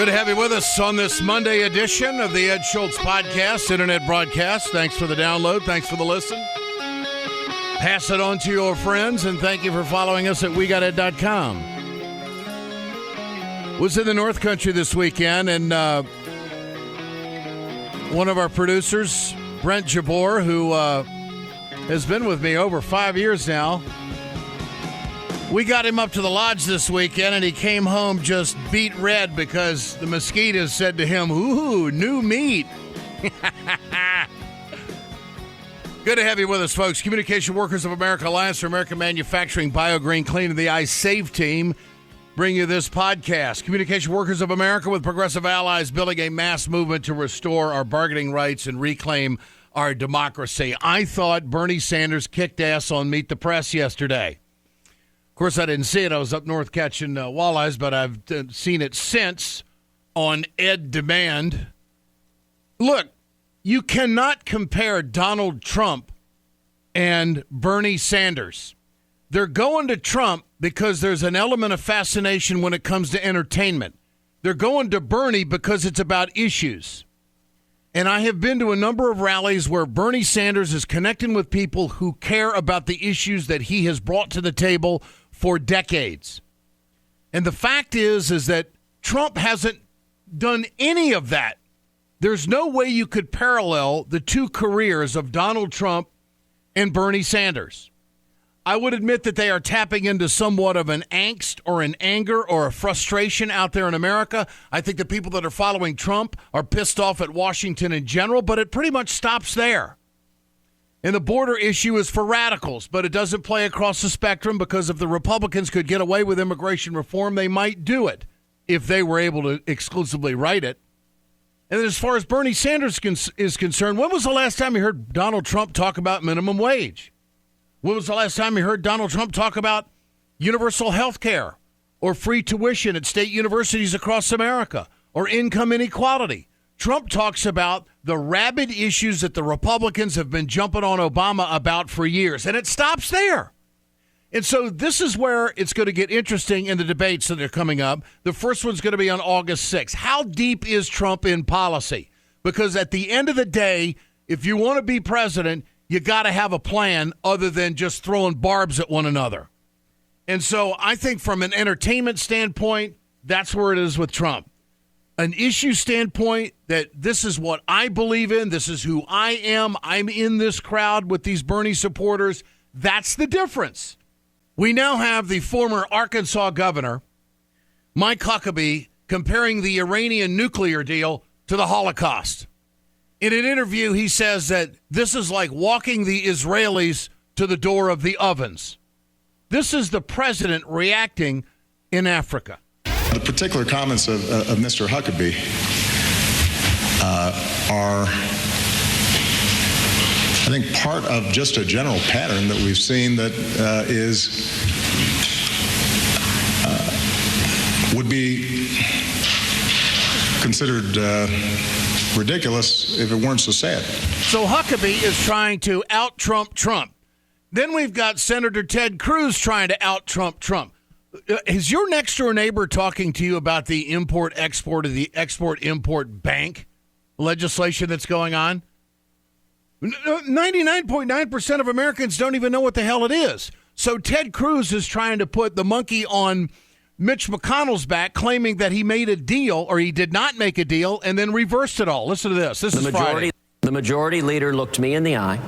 Good to have you with us on this Monday edition of the Ed Schultz Podcast, internet broadcast. Thanks for the download. Thanks for the listen. Pass it on to your friends, and thank you for following us at wegoted.com. Was in the North Country this weekend, and one of our producers, Brent Jabor, who has been with me over 5 years now, we got him up to the lodge this weekend, and he came home just beet red because the mosquitoes said to him, "Ooh, new meat." Good to have you with us, folks. Communication Workers of America Alliance for American Manufacturing, BioGreen Clean, and the iSave team bring you this podcast. Communication Workers of America with Progressive Allies building a mass movement to restore our bargaining rights and reclaim our democracy. I thought Bernie Sanders kicked ass on Meet the Press yesterday. Of course, I didn't see it. I was up north catching walleyes, but I've seen it since on Ed Demand. Look, you cannot compare Donald Trump and Bernie Sanders. They're going to Trump because there's an element of fascination when it comes to entertainment. They're going to Bernie because it's about issues. And I have been to a number of rallies where Bernie Sanders is connecting with people who care about the issues that he has brought to the table for decades. And the fact is that Trump hasn't done any of that. There's no way you could parallel the two careers of Donald Trump and Bernie Sanders. I would admit that they are tapping into somewhat of an angst or an anger or a frustration out there in America. I think the people that are following Trump are pissed off at Washington in general, but it pretty much stops there. And the border issue is for radicals, but it doesn't play across the spectrum because if the Republicans could get away with immigration reform, they might do it if they were able to exclusively write it. And then as far as Bernie Sanders is concerned, when was the last time you heard Donald Trump talk about minimum wage? When was the last time you heard Donald Trump talk about universal health care or free tuition at state universities across America or income inequality? Trump talks about the rabid issues that the Republicans have been jumping on Obama about for years, and it stops there. And so this is where it's going to get interesting in the debates that are coming up. The first one's going to be on August 6th. How deep is Trump in policy? Because at the end of the day, if you want to be president, you got to have a plan other than just throwing barbs at one another. And so I think from an entertainment standpoint, that's where it is with Trump. An issue standpoint that this is what I believe in, this is who I am, I'm in this crowd with these Bernie supporters, that's the difference. We now have the former Arkansas governor, Mike Huckabee, comparing the Iranian nuclear deal to the Holocaust. In an interview, he says that this is like walking the Israelis to the door of the ovens. This is the president reacting in Africa. The particular comments of Mr. Huckabee are, I think, part of just a general pattern that we've seen that would be considered ridiculous if it weren't so sad. So Huckabee is trying to out-Trump Trump. Then we've got Senator Ted Cruz trying to out-Trump Trump. Is your next-door neighbor talking to you about the import-export of the Export-Import Bank legislation that's going on? 99.9% of Americans don't even know what the hell it is. So Ted Cruz is trying to put the monkey on Mitch McConnell's back, claiming that he made a deal or he did not make a deal and then reversed it all. Listen to this. This is Friday. The majority leader looked me in the eye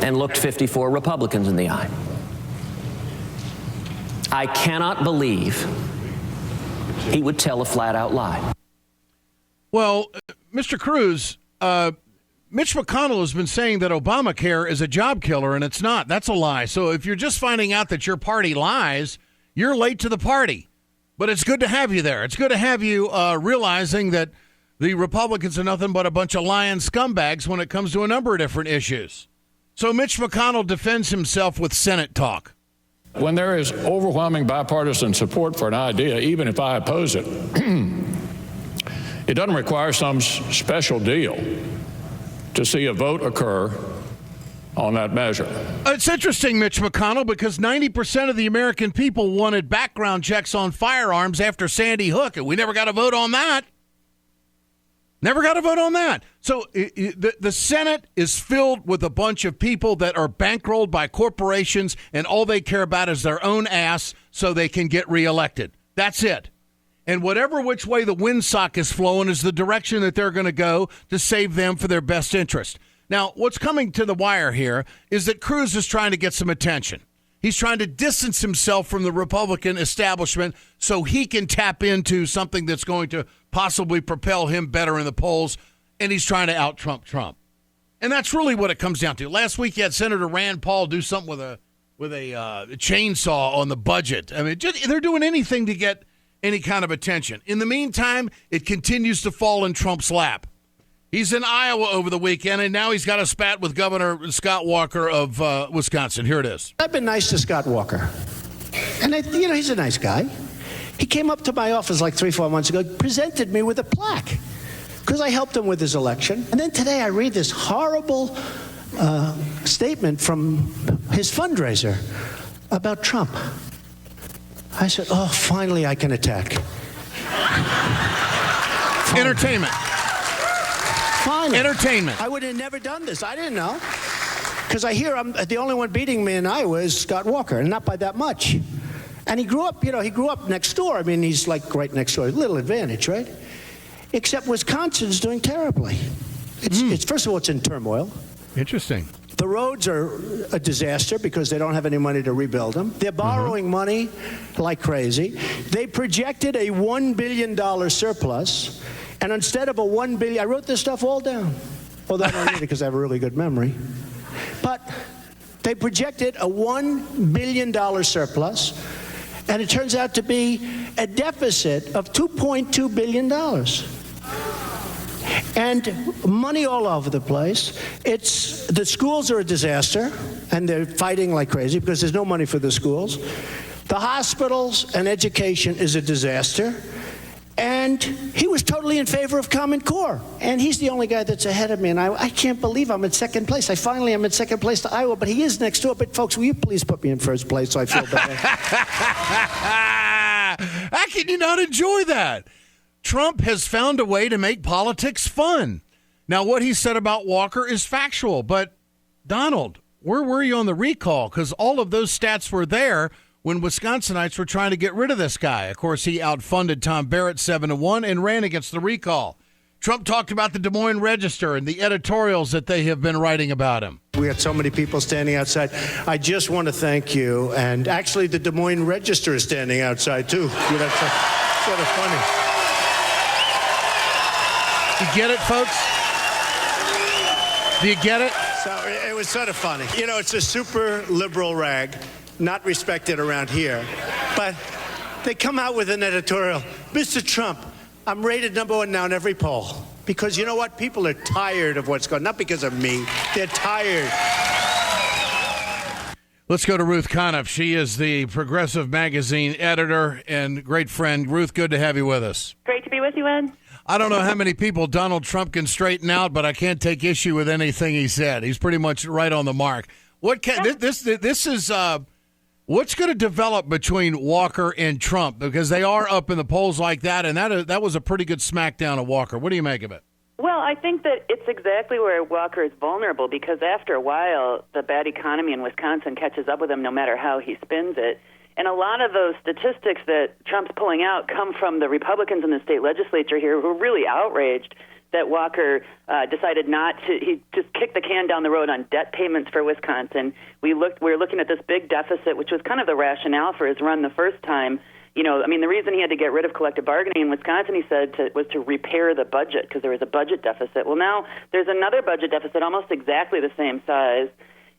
and looked 54 Republicans in the eye. I cannot believe he would tell a flat-out lie. Well, Mr. Cruz, Mitch McConnell has been saying that Obamacare is a job killer, and it's not. That's a lie. So if you're just finding out that your party lies, you're late to the party. But it's good to have you there. It's good to have you realizing that the Republicans are nothing but a bunch of lying scumbags when it comes to a number of different issues. So Mitch McConnell defends himself with Senate talk. When there is overwhelming bipartisan support for an idea, even if I oppose it, it doesn't require some special deal to see a vote occur on that measure. It's interesting, Mitch McConnell, because 90% of the American people wanted background checks on firearms after Sandy Hook, and we never got a vote on that. Never got a vote on that. So the Senate is filled with a bunch of people that are bankrolled by corporations, and all they care about is their own ass so they can get reelected. That's it. And whatever which way the windsock is flowing is the direction that they're going to go to save them for their best interest. Now, what's coming to the wire here is that Cruz is trying to get some attention. He's trying to distance himself from the Republican establishment so he can tap into something that's going to possibly propel him better in the polls, and he's trying to out-Trump Trump. And that's really what it comes down to. Last week, you had Senator Rand Paul do something with a chainsaw on the budget. I mean, they're doing anything to get any kind of attention. In the meantime, it continues to fall in Trump's lap. He's in Iowa over the weekend, and now he's got a spat with Governor Scott Walker of Wisconsin. Here it is. I've been nice to Scott Walker. And, he's a nice guy. He came up to my office like 3-4 months ago, presented me with a plaque because I helped him with his election. And then today I read this horrible statement from his fundraiser about Trump. I said, oh, finally I can attack. Entertainment. Finally. Entertainment. I would have never done this. I didn't know. Because I hear I'm the only one beating me in Iowa is Scott Walker, and not by that much. And he grew up next door. I mean, he's like right next door. Little advantage, right? Except Wisconsin's doing terribly. It's first of all, it's in turmoil. Interesting. The roads are a disaster because they don't have any money to rebuild them. They're borrowing money like crazy. They projected a $1 billion surplus. And instead of a $1 billion, I wrote this stuff all down. Although I don't need it because I have a really good memory. But they projected a $1 billion surplus, and it turns out to be a deficit of $2.2 billion. And money all over the place. The schools are a disaster, and they're fighting like crazy because there's no money for the schools. The hospitals and education is a disaster. And he was totally in favor of Common Core. And he's the only guy that's ahead of me. And I can't believe I'm in second place. I'm in second place to Iowa, but he is next door. But folks, will you please put me in first place so I feel better? How can you not enjoy that? Trump has found a way to make politics fun. Now, what he said about Walker is factual. But, Donald, where were you on the recall? Because all of those stats were there when Wisconsinites were trying to get rid of this guy. Of course, he outfunded Tom Barrett 7-1 and ran against the recall. Trump talked about the Des Moines Register and the editorials that they have been writing about him. We had so many people standing outside. I just want to thank you. And actually, the Des Moines Register is standing outside, too. That's sort of funny. You get it, folks? Do you get it? So it was sort of funny. It's a super liberal rag. Not respected around here, but they come out with an editorial. Mr. Trump, I'm rated #1 now in every poll. Because you know what? People are tired of what's going on. Not because of me. They're tired. Let's go to Ruth Conniff. She is the Progressive Magazine editor and great friend. Ruth, good to have you with us. Great to be with you, Ed. I don't know how many people Donald Trump can straighten out, but I can't take issue with anything he said. He's pretty much right on the mark. This is... What's going to develop between Walker and Trump? Because they are up in the polls like that, and that was a pretty good smackdown of Walker. What do you make of it? Well, I think that it's exactly where Walker is vulnerable, because after a while, the bad economy in Wisconsin catches up with him no matter how he spins it. And a lot of those statistics that Trump's pulling out come from the Republicans in the state legislature here who are really outraged that Walker decided not to. He just kicked the can down the road on debt payments for Wisconsin. We were looking at this big deficit, which was kind of the rationale for his run the first time. The reason he had to get rid of collective bargaining in Wisconsin, he said, was to repair the budget because there was a budget deficit. Well, now there's another budget deficit almost exactly the same size,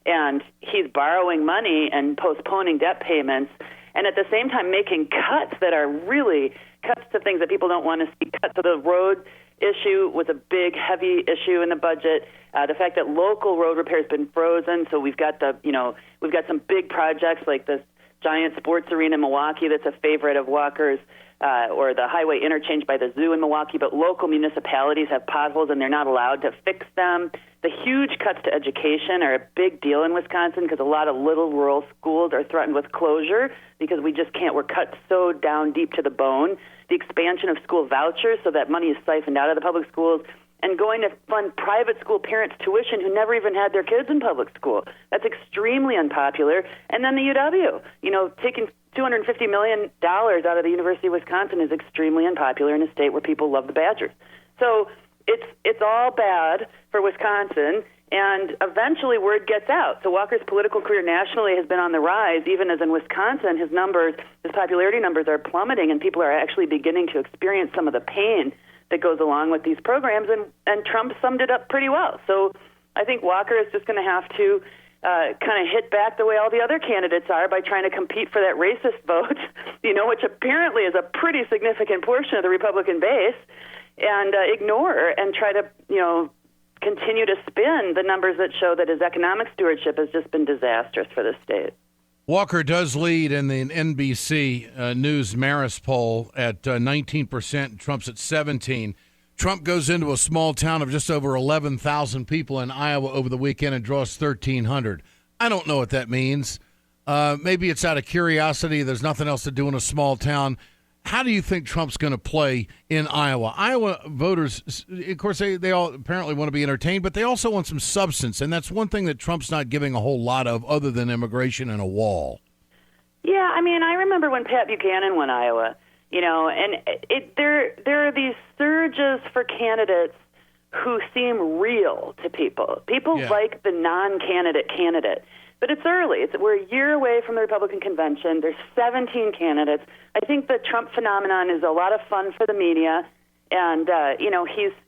and he's borrowing money and postponing debt payments, and at the same time making cuts that are really cuts to things that people don't want to see cut. So the road issue was a big, heavy issue in the budget. The fact that local road repair has been frozen, so we've got some big projects like the giant sports arena in Milwaukee that's a favorite of walkers, or the highway interchange by the zoo in Milwaukee, but local municipalities have potholes and they're not allowed to fix them. The huge cuts to education are a big deal in Wisconsin because a lot of little rural schools are threatened with closure because we just can't. We're cut so down deep to the bone. The expansion of school vouchers so that money is siphoned out of the public schools, and going to fund private school parents' tuition who never even had their kids in public school. That's extremely unpopular. And then the UW, taking $250 million out of the University of Wisconsin is extremely unpopular in a state where people love the Badgers. So it's all bad for Wisconsin, and eventually word gets out. So Walker's political career nationally has been on the rise, even as in Wisconsin, his popularity numbers are plummeting, and people are actually beginning to experience some of the pain that goes along with these programs, and Trump summed it up pretty well. So I think Walker is just going to have to kind of hit back the way all the other candidates are by trying to compete for that racist vote, which apparently is a pretty significant portion of the Republican base, and ignore and try to, continue to spin the numbers that show that his economic stewardship has just been disastrous for the state. Walker does lead in the NBC News Marist poll at 19%. Trump's at 17%. Trump goes into a small town of just over 11,000 people in Iowa over the weekend and draws 1,300. I don't know what that means. Maybe it's out of curiosity. There's nothing else to do in a small town. How do you think Trump's going to play in Iowa? Iowa voters, of course, they all apparently want to be entertained, but they also want some substance, and that's one thing that Trump's not giving a whole lot of other than immigration and a wall. Yeah, I remember when Pat Buchanan won Iowa, and there are these surges for candidates who seem real to people. People like the non-candidate candidate. But it's early. We're a year away from the Republican convention. There's 17 candidates. I think the Trump phenomenon is a lot of fun for the media, and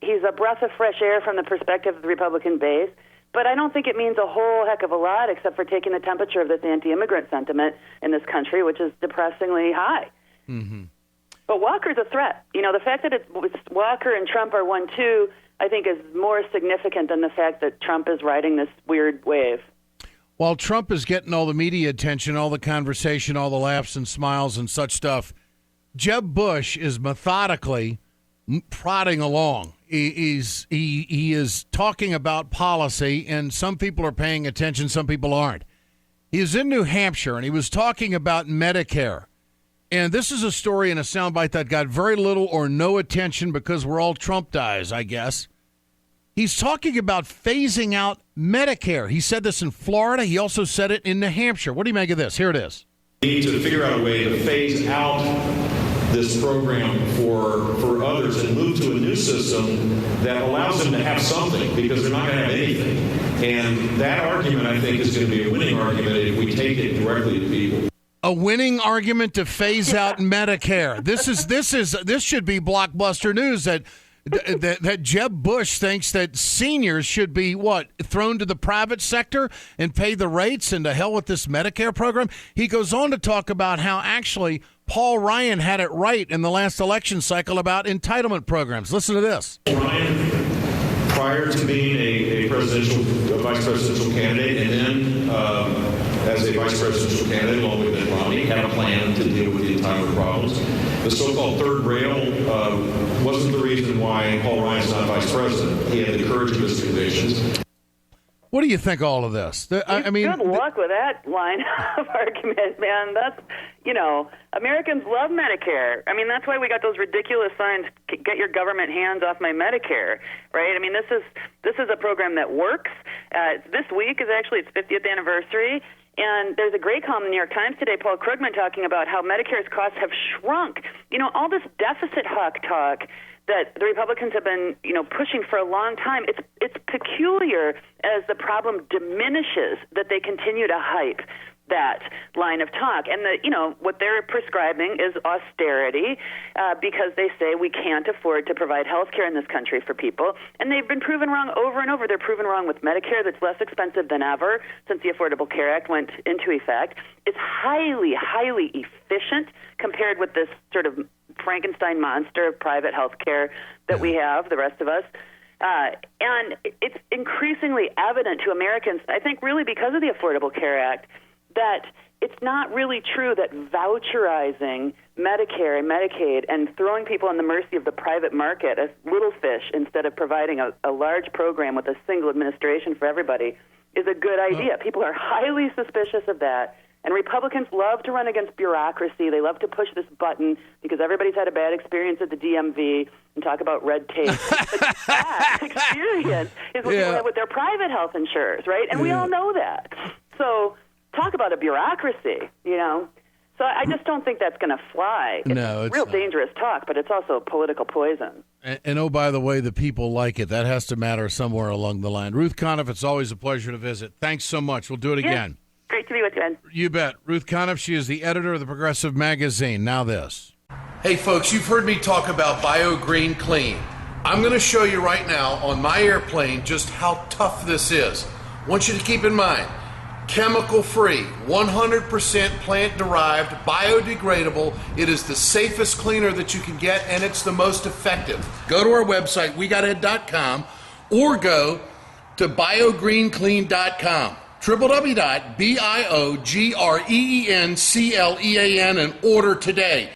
he's a breath of fresh air from the perspective of the Republican base. But I don't think it means a whole heck of a lot, except for taking the temperature of this anti-immigrant sentiment in this country, which is depressingly high. Mm-hmm. But Walker's a threat. The fact that Walker and Trump are 1-2, I think, is more significant than the fact that Trump is riding this weird wave. While Trump is getting all the media attention, all the conversation, all the laughs and smiles and such stuff, Jeb Bush is methodically prodding along. He is talking about policy, and some people are paying attention, some people aren't. He was in New Hampshire, and he was talking about Medicare. And this is a story in a soundbite that got very little or no attention because we're all Trump guys, I guess. He's talking about phasing out Medicare. He said this in Florida. He also said it in New Hampshire. What do you make of this? Here it is. We need to figure out a way to phase out this program for others and move to a new system that allows them to have something, because they're not going to have anything. And that argument, I think, is going to be a winning argument if we take it directly to people. A winning argument to phase out Medicare. This should be blockbuster news that Jeb Bush thinks that seniors should be, thrown to the private sector and pay the rates, and to hell with this Medicare program. He goes on to talk about how actually Paul Ryan had it right in the last election cycle about entitlement programs. Listen to this. Ryan, prior to being a vice presidential candidate, and then as a vice presidential candidate along with Mitt Romney, had a plan to deal with the entitlement problems. The so-called third rail wasn't the reason why Paul Ryan's not vice president. He had the courage of his convictions. What do you think of all of this? Good luck with that line of argument, man. That's, Americans love Medicare. That's why we got those ridiculous signs, get your government hands off my Medicare, right? This is a program that works. This week is actually its 50th anniversary. And there's a great column in the New York Times today, Paul Krugman, talking about how Medicare's costs have shrunk. All this deficit hawk talk that the Republicans have been, pushing for a long time. It's peculiar as the problem diminishes that they continue to hype that line of talk. And what they're prescribing is austerity because they say we can't afford to provide health care in this country for people. And they've been proven wrong over and over. They're proven wrong with Medicare, that's less expensive than ever since the Affordable Care Act went into effect. It's highly, highly efficient compared with this sort of Frankenstein monster of private health care that we have, the rest of us. And it's increasingly evident to Americans, I think really because of the Affordable Care Act, that it's not really true that voucherizing Medicare and Medicaid and throwing people on the mercy of the private market as little fish instead of providing a large program with a single administration for everybody is a good idea. People are highly suspicious of that. And Republicans love to run against bureaucracy. They love to push this button because everybody's had a bad experience at the DMV and talk about red tape. But that experience is what people have with their private health insurers, right? And we all know that. So talk about a bureaucracy, you know. So I just don't think that's going to fly. It's real dangerous talk, but it's also political poison. And oh, by the way, the people like it. That has to matter somewhere along the line. Ruth Conniff, it's always a pleasure to visit. Thanks so much. We'll do it again. Great to be with you, Ed. You bet. Ruth Conniff, she is the editor of the Progressive Magazine. Now this. Hey, folks, you've heard me talk about BioGreen Clean. I'm going to show you right now on my airplane just how tough this is. I want you to keep in mind, chemical-free, 100% plant-derived, biodegradable. It is the safest cleaner that you can get, and it's the most effective. Go to our website, wegoted.com, or go to biogreenclean.com. www.biogreenclean and order today.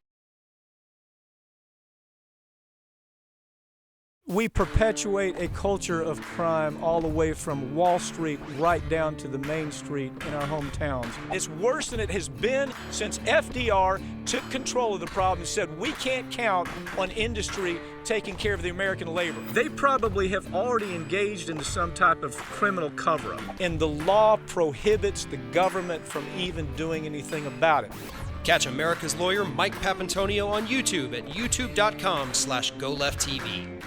We perpetuate a culture of crime all the way from Wall Street right down to the main street in our hometowns. It's worse than it has been since FDR took control of the problem and said we can't count on industry taking care of the American labor. They probably have already engaged into some type of criminal cover-up, and the law prohibits the government from even doing anything about it. Catch America's lawyer Mike Papantonio on YouTube at youtube.com/GoLeftTV.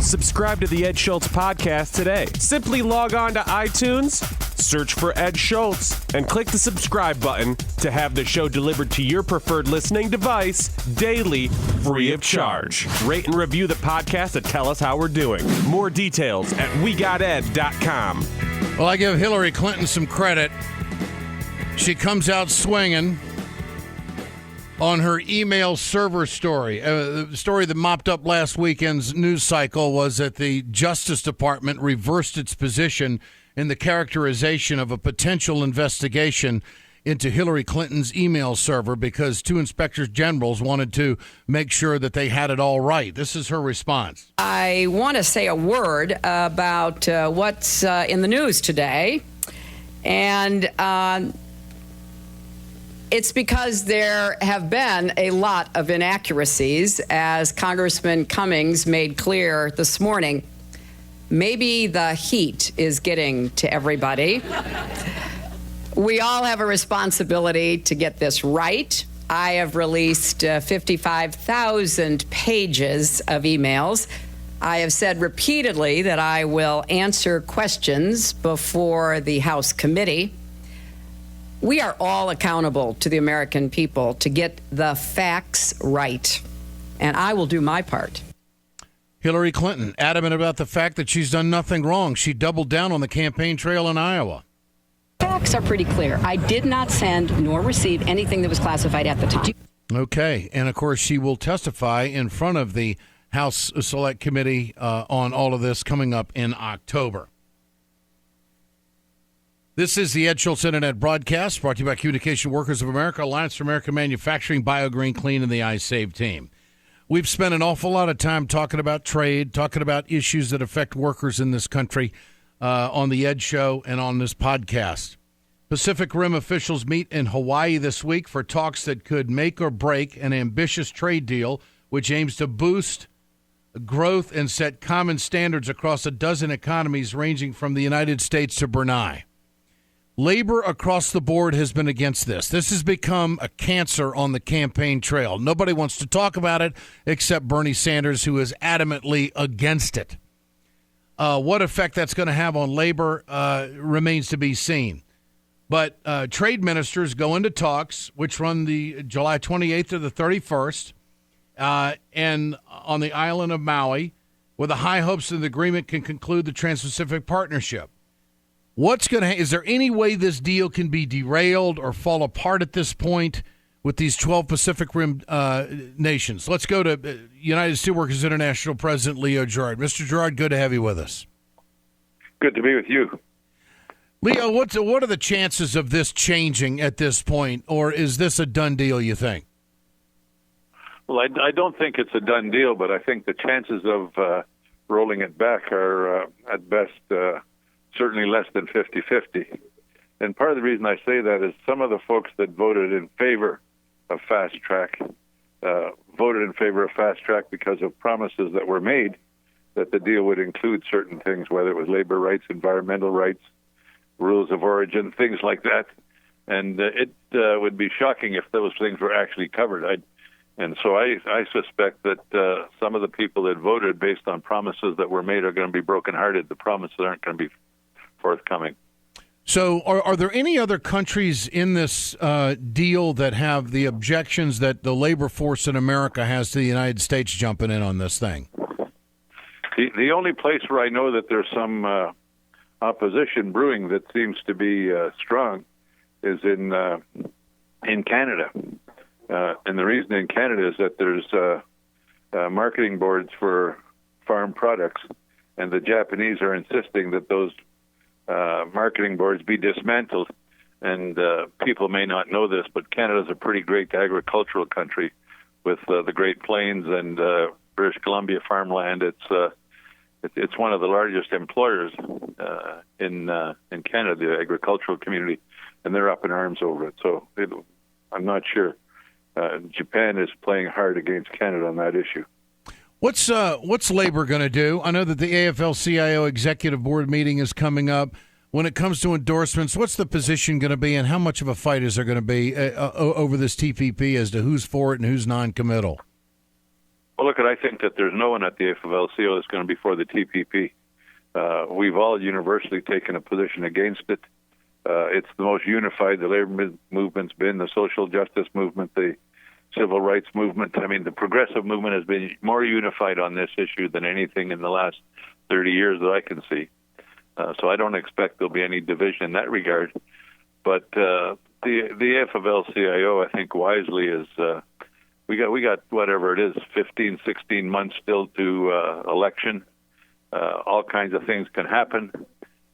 Subscribe to the Ed Schultz podcast today. Simply log on to iTunes, search for Ed Schultz, and click the subscribe button to have the show delivered to your preferred listening device daily, free of charge. Rate and review the podcast to tell us how we're doing. More details at wegoted.com. Well, I give Hillary Clinton some credit. She comes out swinging on her email server story. The story that mopped up last weekend's news cycle was that the Justice Department reversed its position in the characterization of a potential investigation into Hillary Clinton's email server because two inspectors generals wanted to make sure that they had it all right. This is her response. I want to say a word about what's in the news today. And it's because there have been a lot of inaccuracies, as Congressman Cummings made clear this morning. Maybe the heat is getting to everybody. We all have a responsibility to get this right. I have released 55,000 pages of emails. I have said repeatedly that I will answer questions before the House committee. We are all accountable to the American people to get the facts right, and I will do my part. Hillary Clinton, adamant about the fact that she's done nothing wrong. She doubled down on the campaign trail in Iowa. Facts are pretty clear. I did not send nor receive anything that was classified at the time. Okay, and of course she will testify in front of the House Select Committee on all of this coming up in October. This is the Ed Schultz Internet broadcast brought to you by Communication Workers of America, Alliance for American Manufacturing, BioGreen Clean, and the iSave team. We've spent an awful lot of time talking about trade, talking about issues that affect workers in this country on the Ed Show and on this podcast. Pacific Rim officials meet in Hawaii this week for talks that could make or break an ambitious trade deal which aims to boost growth and set common standards across a dozen economies ranging from the United States to Brunei. Labor across the board has been against this. This has become a cancer on the campaign trail. Nobody wants to talk about it except Bernie Sanders, who is adamantly against it. What effect that's going to have on labor remains to be seen. But trade ministers go into talks, which run the July 28th to the 31st, and on the island of Maui, with the high hopes that the agreement can conclude the Trans-Pacific Partnership. Is there any way this deal can be derailed or fall apart at this point with these 12 Pacific Rim nations? Let's go to United Steelworkers International President Leo Gerard. Mr. Gerard, good to have you with us. Good to be with you. Leo, what are the chances of this changing at this point, or is this a done deal, you think? Well, I don't think it's a done deal, but I think the chances of rolling it back are, at best, certainly less than 50-50. And part of the reason I say that is some of the folks that voted in favor of fast track voted in favor of fast track because of promises that were made that the deal would include certain things, whether it was labor rights, environmental rights, rules of origin, things like that. And it would be shocking if those things were actually covered. And so I suspect that some of the people that voted based on promises that were made are going to be brokenhearted. The promises aren't going to be forthcoming. So are there any other countries in this deal that have the objections that the labor force in America has to the United States jumping in on this thing? The only place where I know that there's some opposition brewing that seems to be strong is in Canada. And the reason in Canada is that there's marketing boards for farm products, and the Japanese are insisting that those marketing boards be dismantled. And people may not know this, but Canada's a pretty great agricultural country with the Great Plains and British Columbia farmland. It's one of the largest employers in Canada, the agricultural community, and they're up in arms over it. So I'm not sure. Japan is playing hard against Canada on that issue. What's labor going to do? I know that the AFL-CIO executive board meeting is coming up. When it comes to endorsements, what's the position going to be, and how much of a fight is there going to be over this TPP as to who's for it and who's non-committal? Well, look, I think that there's no one at the AFL-CIO that's going to be for the TPP. We've all universally taken a position against it. It's the most unified the labor movement's been, the social justice movement, the civil rights movement. I mean, the progressive movement has been more unified on this issue than anything in the last 30 years that I can see. So I don't expect there'll be any division in that regard. But the AFL-CIO, I think, wisely is we got whatever it is, 15, 16 months still to election. All kinds of things can happen.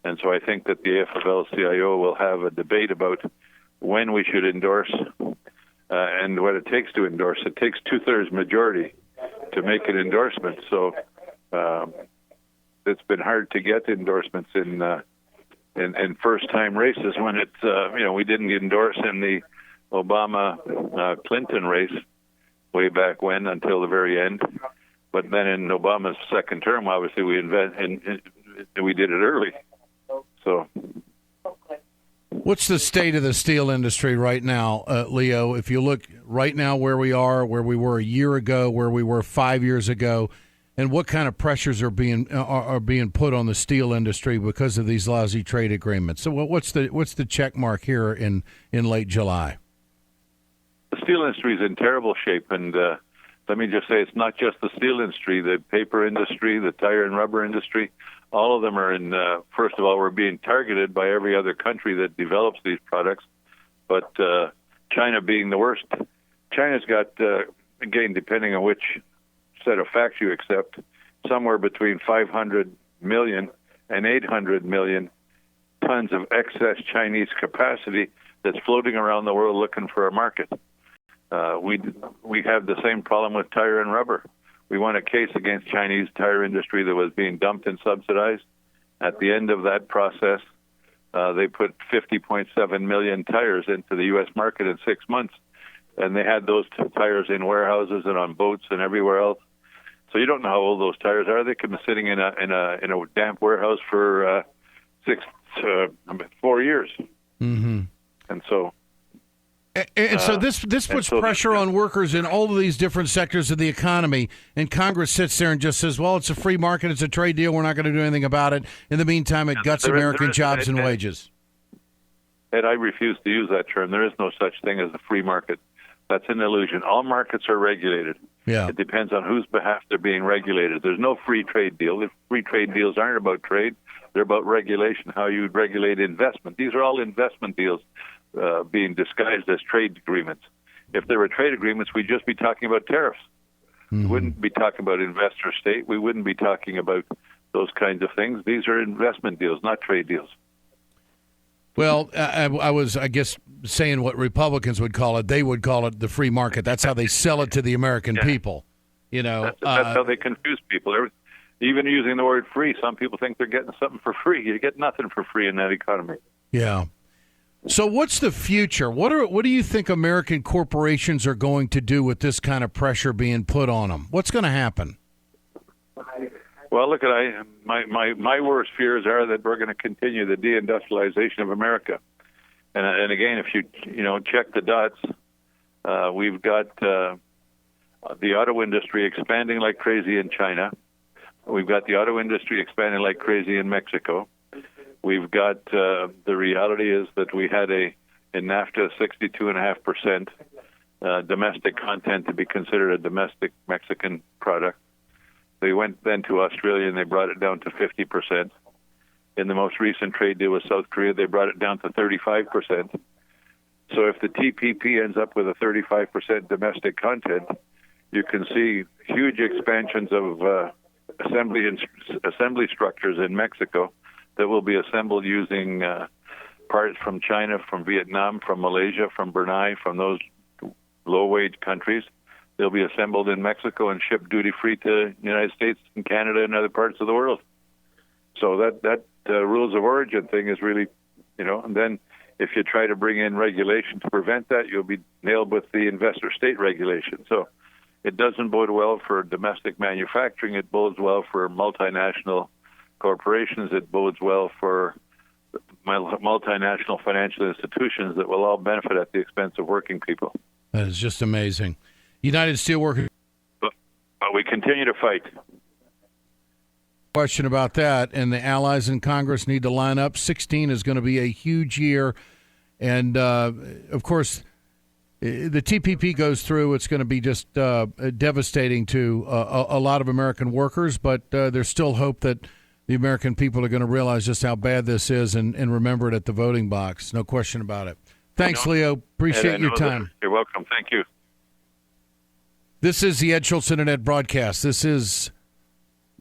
And so I think that the AFL-CIO will have a debate about when we should endorse and what it takes to endorse. It takes 2/3 majority to make an endorsement. So it's been hard to get endorsements in first-time races when it's we didn't endorse in the Obama Clinton race way back when until the very end. But then in Obama's second term, obviously we did it early. So, what's the state of the steel industry right now, Leo? If you look right now where we are, where we were a year ago, where we were 5 years ago, and what kind of pressures are being put on the steel industry because of these lousy trade agreements? So, what's the check mark here in late July? The steel industry is in terrible shape, and let me just say, it's not just the steel industry, the paper industry, the tire and rubber industry. All of them are in, first of all, we're being targeted by every other country that develops these products, but China being the worst. China's got, again, depending on which set of facts you accept, somewhere between 500 million and 800 million tons of excess Chinese capacity that's floating around the world looking for a market. We have the same problem with tire and rubber. We won a case against Chinese tire industry that was being dumped and subsidized. At the end of that process, they put 50.7 million tires into the U.S. market in 6 months, and they had those tires in warehouses and on boats and everywhere else. So you don't know how old those tires are. They could be sitting in a damp warehouse for 4 years. Mm-hmm. And so. And so this puts pressure on workers in all of these different sectors of the economy, and Congress sits there and just says, well, it's a free market, it's a trade deal, we're not going to do anything about it. In the meantime, it guts American jobs and wages. And I refuse to use that term. There is no such thing as a free market. That's an illusion. All markets are regulated. Yeah. It depends on whose behalf they're being regulated. There's no free trade deal. The free trade deals aren't about trade. They're about regulation, how you regulate investment. These are all investment deals. Being disguised as trade agreements. If there were trade agreements, we'd just be talking about tariffs. Mm-hmm. We wouldn't be talking about investor state. We wouldn't be talking about those kinds of things. These are investment deals, not trade deals. Well, I was, I guess, saying what Republicans would call it. They would call it the free market. That's how they sell it to the American people. You know, that's how they confuse people. Even using the word free, some people think they're getting something for free. You get nothing for free in that economy. Yeah. So what's the future? What do you think American corporations are going to do with this kind of pressure being put on them? What's going to happen? Well, look, my worst fears are that we're going to continue the deindustrialization of America. And again, if you check the dots, we've got the auto industry expanding like crazy in China. We've got the auto industry expanding like crazy in Mexico. We've got the reality is that we had in NAFTA 62.5% domestic content to be considered a domestic Mexican product. They went then to Australia and they brought it down to 50%. In the most recent trade deal with South Korea, they brought it down to 35%. So if the TPP ends up with a 35% domestic content, you can see huge expansions of assembly structures in Mexico that will be assembled using parts from China, from Vietnam, from Malaysia, from Brunei, from those low-wage countries. They'll be assembled in Mexico and shipped duty-free to the United States and Canada and other parts of the world. So that rules of origin thing is really, and then if you try to bring in regulation to prevent that, you'll be nailed with the investor-state regulation. So it doesn't bode well for domestic manufacturing. It bodes well for multinational corporations. It bodes well for multinational financial institutions that will all benefit at the expense of working people. That is just amazing. United Steelworkers. But we continue to fight. Question about that, and the allies in Congress need to line up. 16 is going to be a huge year, and of course, the TPP goes through. It's going to be just devastating to a lot of American workers, but there's still hope that the American people are going to realize just how bad this is and remember it at the voting box. No question about it. Thanks, Leo. Appreciate your time. You're welcome. Thank you. This is the Ed Schultz Internet Broadcast. This is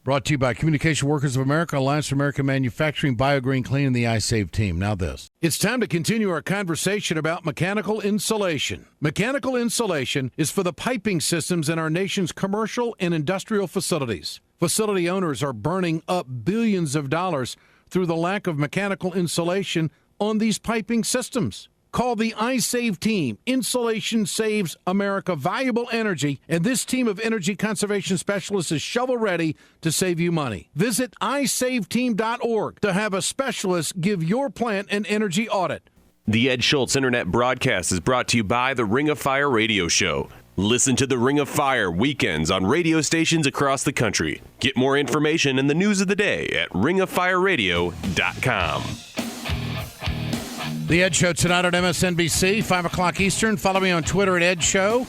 brought to you by Communication Workers of America, Alliance for American Manufacturing, BioGreen Clean, and the iSave team. Now this. It's time to continue our conversation about mechanical insulation. Mechanical insulation is for the piping systems in our nation's commercial and industrial facilities. Facility owners are burning up billions of dollars through the lack of mechanical insulation on these piping systems. Call the iSave team. Insulation saves America valuable energy, and this team of energy conservation specialists is shovel-ready to save you money. Visit iSaveTeam.org to have a specialist give your plant an energy audit. The Ed Schultz Internet Broadcast is brought to you by the Ring of Fire Radio Show. Listen to the Ring of Fire weekends on radio stations across the country. Get more information and the news of the day at ringofireradio.com. The Ed Show tonight on MSNBC, 5 o'clock Eastern. Follow me on Twitter at Ed Show.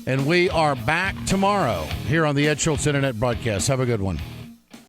And we are back tomorrow here on the Ed Schultz Internet Broadcast. Have a good one.